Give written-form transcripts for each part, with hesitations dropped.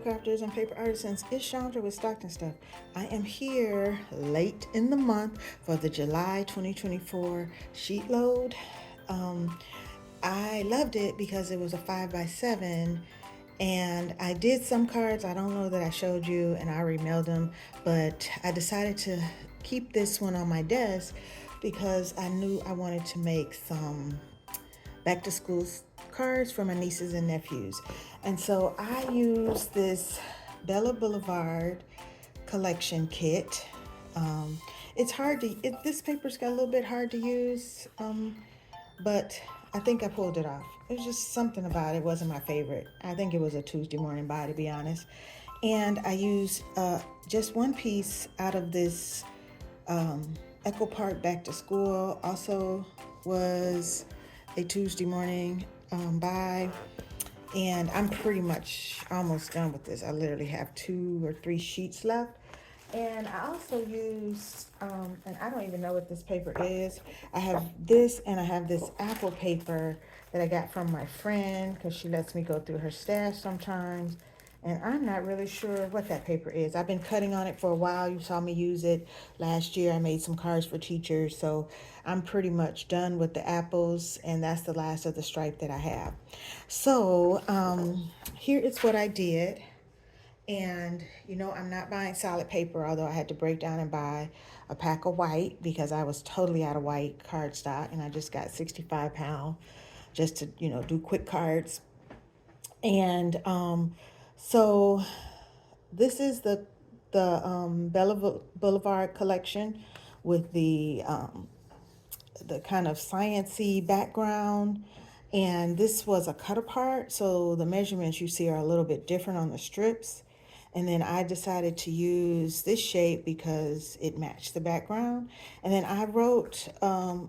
crafters and paper artisans, it's Chandra with Stockton Stuff. I am here late in the month for the July 2024 sheet load. Um, I loved it because it was a 5x7, and I did some cards. I don't know that I showed you, and I already mailed them, but I decided to keep this one on my desk because I knew I wanted to make some back to school cards for my nieces and nephews. And so I use this Bella Boulevard collection kit. Um, it's hard to, this paper's got a little bit hard to use, but I think I pulled it off. It was just something about it wasn't my favorite. I think it was a Tuesday morning buy, to be honest. And I used just one piece out of this Echo Park Back to School. Also was a Tuesday morning buy. And I'm pretty much almost done with this. I literally have 2 or 3 sheets left. And I also use, and I don't even know what this paper is. I have this and I have this apple paper that I got from my friend because she lets me go through her stash sometimes. And I'm not really sure what that paper is. I've been cutting on it for a while. You saw me use it last year. I made some cards for teachers. So I'm pretty much done with the apples, and that's the last of the stripe that I have. So here is what I did. And I'm not buying solid paper, although I had to break down and buy a pack of white because I was totally out of white cardstock, and I just got 65 pound just to, do quick cards. And so this is the Bella Boulevard collection with the kind of science-y background. And this was a cut apart, so the measurements you see are a little bit different on the strips. And then I decided to use this shape because it matched the background. And then I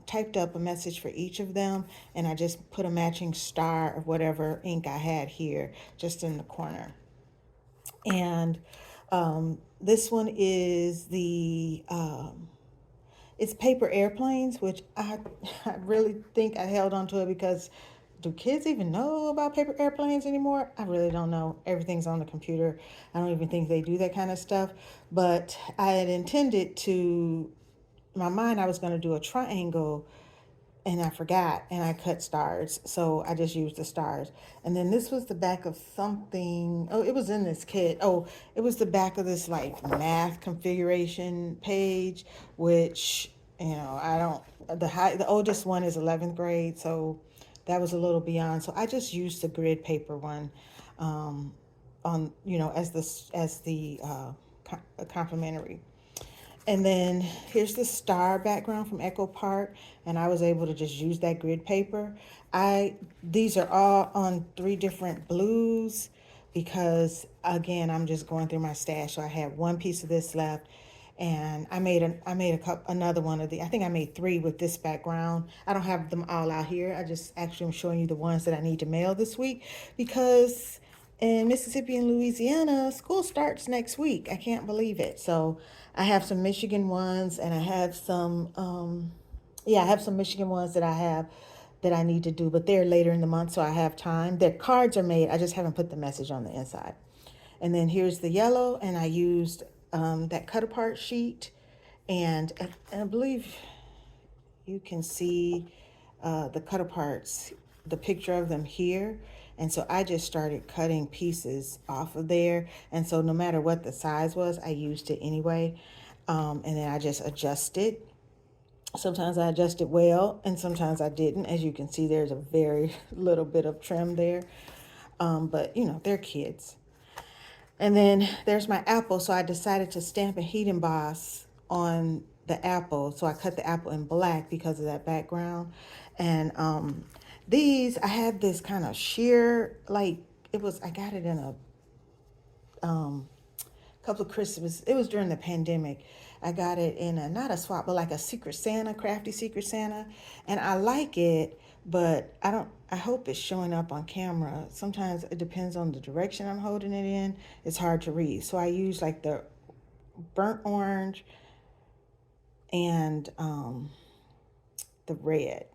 typed up a message for each of them, and I just put a matching star of whatever ink I had here just in the corner. And this one is it's paper airplanes, which I really think I held on to it because do kids even know about paper airplanes anymore? I really don't know. Everything's on the computer. I don't even think they do that kind of stuff. But I had intended to, in my mind, I was going to do a triangle, and I forgot, and I cut stars. So I just used the stars. And then this was the back of something. Oh, it was in this kit. Oh, it was the back of this like math configuration page, which, I don't, the oldest one is 11th grade. So that was a little beyond. So I just used the grid paper one, on, as the complimentary. And then here's the star background from Echo Park, and I was able to just use that grid paper. These are all on 3 different blues because again, I'm just going through my stash. So I had one piece of this left, and I made another one of the. I think I made 3 with this background. I don't have them all out here. I just actually am showing you the ones that I need to mail this week because in Mississippi and Louisiana, school starts next week. I can't believe it. So I have some Michigan ones, and I have I have some Michigan ones that I need to do, but they're later in the month, so I have time. Their cards are made. I just haven't put the message on the inside. And then here's the yellow, and I used that cut apart sheet, and I believe you can see the cut aparts, the picture of them here. And so I just started cutting pieces off of there. And so no matter what the size was, I used it anyway. And then I just adjusted. Sometimes I adjusted well, and sometimes I didn't. As you can see, there's a very little bit of trim there. But, they're kids. And then there's my apple. So I decided to stamp and heat emboss on the apple. So I cut the apple in black because of that background. And I had this kind of sheer, like, I got it in a couple of Christmas. It was during the pandemic. I got it in not a swap, but like a Secret Santa, crafty Secret Santa. And I like it, but I hope it's showing up on camera. Sometimes it depends on the direction I'm holding it in. It's hard to read. So I use like the burnt orange and the red.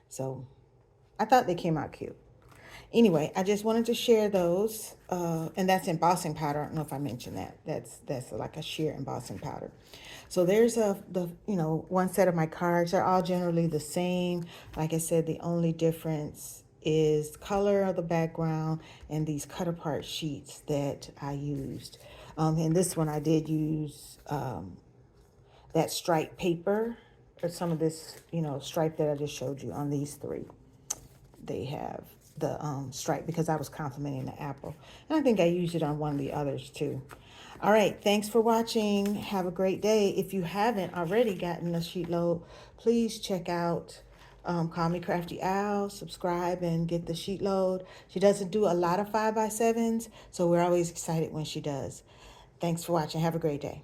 So I thought they came out cute. Anyway, I just wanted to share those, and that's embossing powder. I don't know if I mentioned that. That's like a sheer embossing powder. So there's one set of my cards. They're all generally the same. Like I said, the only difference is color of the background and these cut apart sheets that I used. And this one I did use that stripe paper, or some of this, stripe that I just showed you on these three. They have the stripe because I was complimenting the apple. And I think I used it on one of the others too. All right, thanks for watching. Have a great day. If you haven't already gotten a sheet load, please check out Call Me Crafty Owl, subscribe and get the sheet load. She doesn't do a lot of 5x7s, so we're always excited when she does. Thanks for watching. Have a great day.